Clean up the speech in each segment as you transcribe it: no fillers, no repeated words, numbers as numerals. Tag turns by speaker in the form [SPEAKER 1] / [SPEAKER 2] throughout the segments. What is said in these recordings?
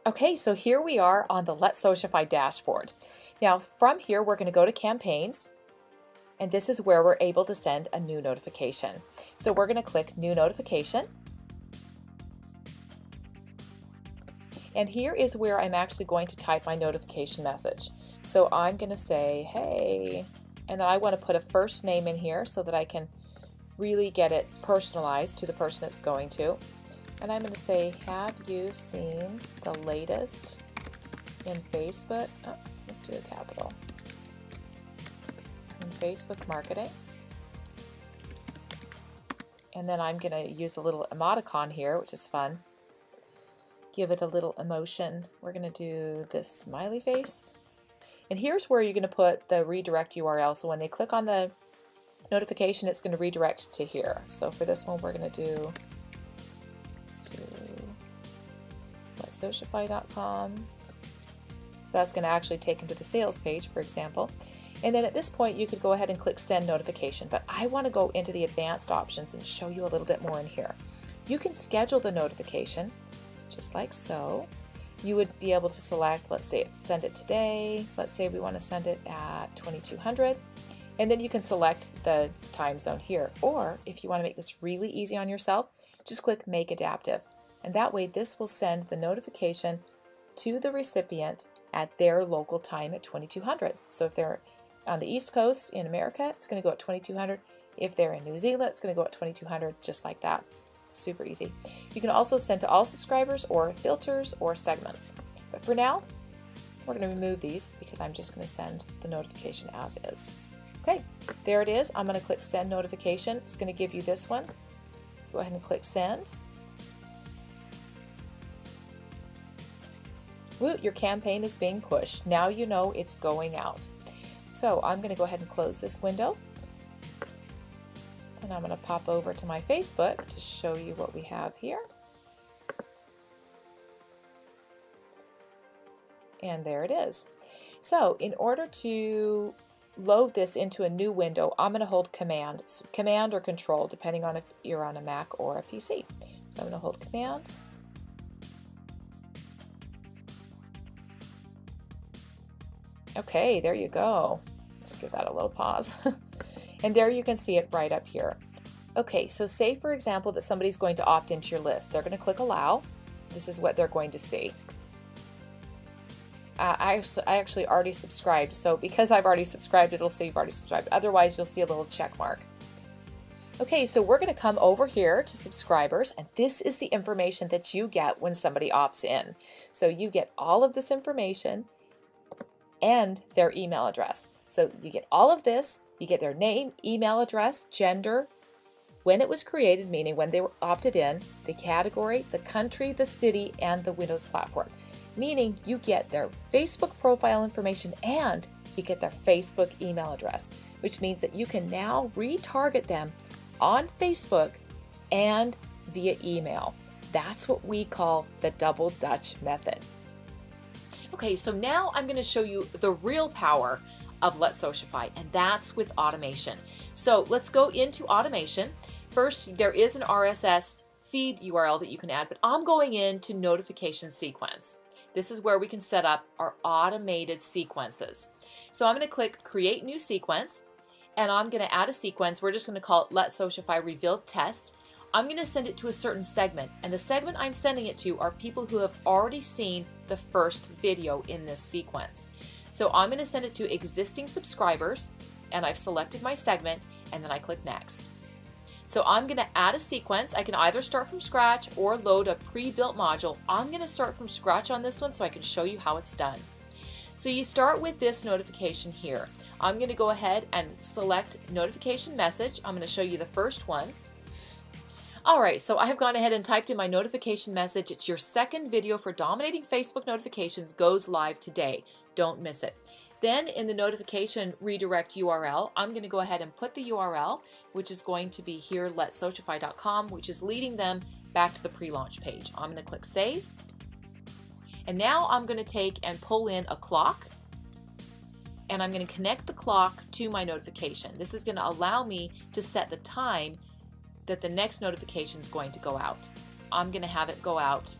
[SPEAKER 1] Okay, so here we are on the LetSocify dashboard. Now from here we're going to go to campaigns, and this is where we're able to send a new notification. So we're going to click new notification, and here is where I'm actually going to type my notification message. So I'm going to say hey, and then I want to put a first name in here so that I can really get it personalized to the person it's going to. And I'm going to say, have you seen the latest in Facebook? Oh, let's do a capital. In Facebook marketing. And then I'm going to use a little emoticon here, which is fun. Give it a little emotion. We're going to do this smiley face. And here's where you're going to put the redirect URL. So when they click on the notification, it's going to redirect to here. So for this one, we're going to do LetSocify.com. So that's going to actually take them to the sales page, for example. And then at this point, you could go ahead and click send notification, but I want to go into the advanced options and show you a little bit more in here. You can schedule the notification just like so. You would be able to select, let's say, send it today. Let's say we want to send it at 2200. And then you can select the time zone here. Or if you want to make this really easy on yourself, just click make adaptive. And that way this will send the notification to the recipient at their local time at 2200. So if they're on the East Coast in America, it's going to go at 2200. If they're in New Zealand, it's going to go at 2200, just like that. Super easy. You can also send to all subscribers or filters or segments. But for now, we're going to remove these because I'm just going to send the notification as is. Okay, there it is. I'm going to click send notification. It's going to give you this one. Go ahead and click send. Woot, your campaign is being pushed. Now you know it's going out. So I'm going to go ahead and close this window. And I'm going to pop over to my Facebook to show you what we have here. And there it is. So in order to load this into a new window, I'm going to hold Command or Control, depending on if you're on a Mac or a PC. So I'm going to hold Command. Okay, there you go. Just give that a little pause. And there you can see it right up here. Okay, so say for example that somebody's going to opt into your list. They're going to click allow. This is what they're going to see. I actually already subscribed, so because I've already subscribed, it'll say you've already subscribed. Otherwise, you'll see a little check mark. Okay, so we're going to come over here to subscribers, and this is the information that you get when somebody opts in. So you get all of this information and their email address. So you get all of this, you get their name, email address, gender, when it was created, meaning when they were opted in, the category, the country, the city, and the Windows platform. Meaning you get their Facebook profile information and you get their Facebook email address, which means that you can now retarget them on Facebook and via email. That's what we call the double Dutch method. Okay, so now I'm going to show you the real power of LetSocify, and that's with automation. So let's go into automation. First, there is an RSS feed URL that you can add, but I'm going into notification sequence. This is where we can set up our automated sequences. So I'm going to click create new sequence, and I'm going to add a sequence. We're just going to call it LetSocify Revealed Test. I'm going to send it to a certain segment, and the segment I'm sending it to are people who have already seen the first video in this sequence. So I'm going to send it to existing subscribers, and I've selected my segment, and then I click next. So I'm going to add a sequence. I can either start from scratch or load a pre-built module. I'm going to start from scratch on this one so I can show you how it's done. So you start with this notification here. I'm going to go ahead and select notification message. I'm going to show you the first one. Alright, so I've gone ahead and typed in my notification message. It's your second video for dominating Facebook notifications goes live today. Don't miss it. Then in the notification redirect URL, I'm going to go ahead and put the URL, which is going to be here, LetSocify.com, which is leading them back to the pre-launch page. I'm going to click save. And now I'm going to take and pull in a clock, and I'm going to connect the clock to my notification. This is going to allow me to set the time that the next notification is going to go out. I'm going to have it go out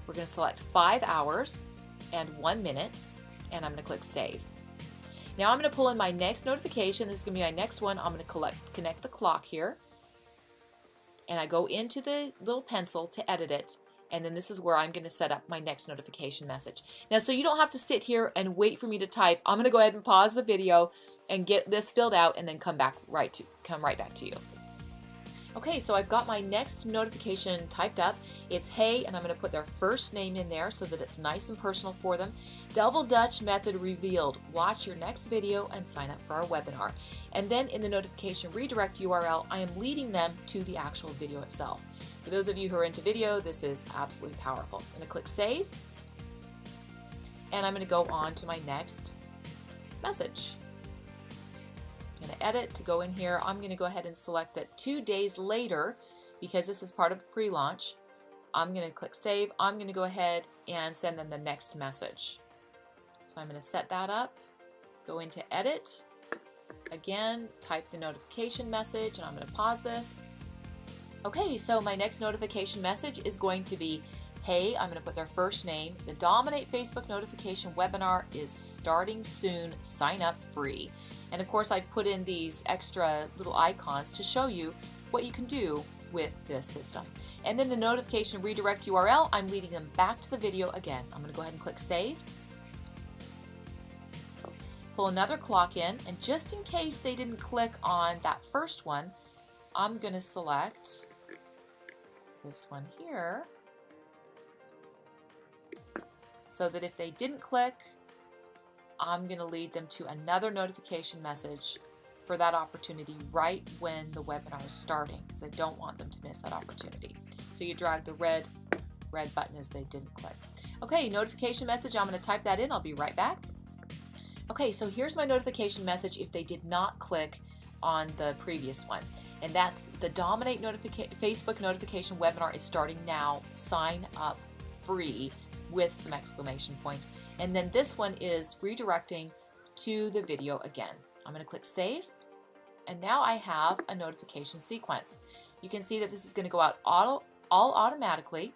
[SPEAKER 1] We're going to select 5 hours and 1 minute, and I'm going to click Save. Now I'm going to pull in my next notification. This is going to be my next one. I'm going to connect the clock here, and I go into the little pencil to edit it, and then this is where I'm going to set up my next notification message. Now, so you don't have to sit here and wait for me to type. I'm going to go ahead and pause the video and get this filled out, and then come right back to you. Okay, so I've got my next notification typed up. It's hey, and I'm going to put their first name in there so that it's nice and personal for them. Double Dutch method revealed. Watch your next video and sign up for our webinar. And then in the notification redirect URL, I am leading them to the actual video itself. For those of you who are into video, this is absolutely powerful. I'm going to click Save, and I'm going to go on to my next message. I'm going to edit to go in here. I'm going to go ahead and select that 2 days later, because this is part of pre-launch. I'm going to click Save. I'm going to go ahead and send them the next message. So I'm going to set that up, go into Edit, again, type the notification message, and I'm going to pause this. Okay, so my next notification message is going to be, hey, I'm going to put their first name. The Dominate Facebook Notification Webinar is starting soon. Sign up free. And of course, I put in these extra little icons to show you what you can do with this system. And then the notification redirect URL, I'm leading them back to the video again. I'm going to go ahead and click Save. Pull another clock in, and just in case they didn't click on that first one, I'm going to select this one here, so that if they didn't click, I'm going to lead them to another notification message for that opportunity right when the webinar is starting, because I don't want them to miss that opportunity. So you drag the red button as they didn't click. Okay, notification message, I'm going to type that in. I'll be right back. Okay, so here's my notification message if they did not click on the previous one. And that's the Dominate Facebook Notification Webinar is starting now. Sign up free with some exclamation points. And then this one is redirecting to the video again. I'm going to click Save. And now I have a notification sequence. You can see that this is going to go out all automatically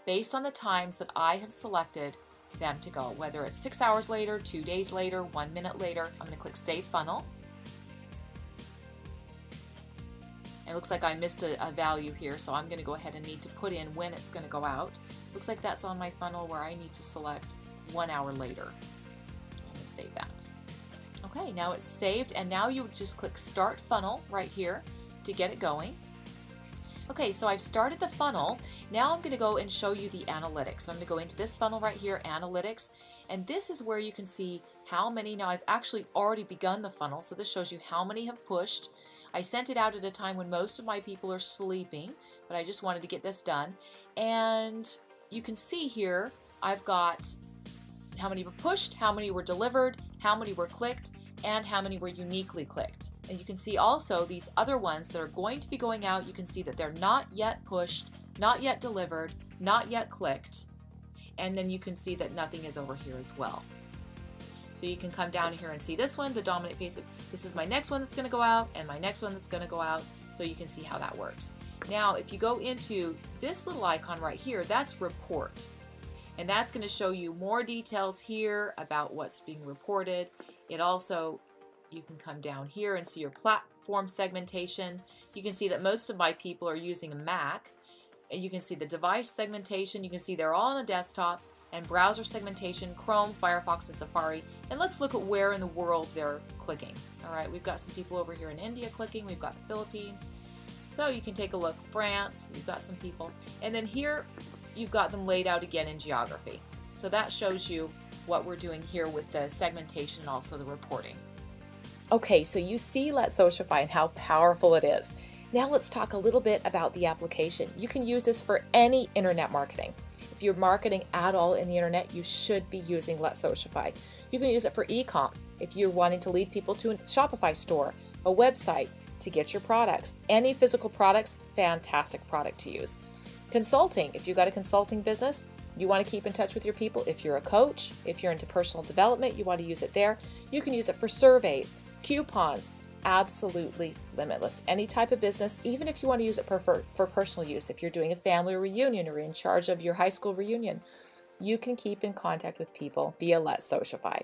[SPEAKER 1] based on the times that I have selected them to go, whether it's 6 hours later, 2 days later, 1 minute later. I'm going to click Save Funnel. It looks like I missed a value here, so I'm going to go ahead and need to put in when it's going to go out. Looks like that's on my funnel where I need to select 1 hour later. I'm going to save that. Okay, now it's saved, and now you would just click Start Funnel right here to get it going. Okay, so I've started the funnel. Now I'm going to go and show you the analytics. So I'm going to go into this funnel right here, Analytics, and this is where you can see how many. Now I've actually already begun the funnel, so this shows you how many have pushed. I sent it out at a time when most of my people are sleeping, but I just wanted to get this done. And you can see here, I've got how many were pushed, how many were delivered, how many were clicked, and how many were uniquely clicked. And you can see also these other ones that are going to be going out. You can see that they're not yet pushed, not yet delivered, not yet clicked. And then you can see that nothing is over here as well. So you can come down here and see this one, the Dominate Facebook. This is my next one that's going to go out, and my next one that's going to go out. So you can see how that works. Now, if you go into this little icon right here, that's Report. And that's going to show you more details here about what's being reported. It also, you can come down here and see your platform segmentation. You can see that most of my people are using a Mac. And you can see the device segmentation. You can see they're all on a desktop. And browser segmentation, Chrome, Firefox, and Safari. And let's look at where in the world they're clicking. All right, we've got some people over here in India clicking. We've got the Philippines. So you can take a look. France, we've got some people. And then here, you've got them laid out again in geography. So that shows you what we're doing here with the segmentation and also the reporting. Okay, so you see LetSocify and how powerful it is. Now let's talk a little bit about the application. You can use this for any internet marketing. If you're marketing at all in the internet, you should be using LetSocify. You can use it for e-com if you're wanting to lead people to a Shopify store, a website to get your products. Any physical products, fantastic product to use. Consulting, if you've got a consulting business, you want to keep in touch with your people. If you're a coach, if you're into personal development, you want to use it there. You can use it for surveys, coupons, absolutely limitless. Any type of business, even if you want to use it for personal use, if you're doing a family reunion or in charge of your high school reunion, you can keep in contact with people via LetSocify.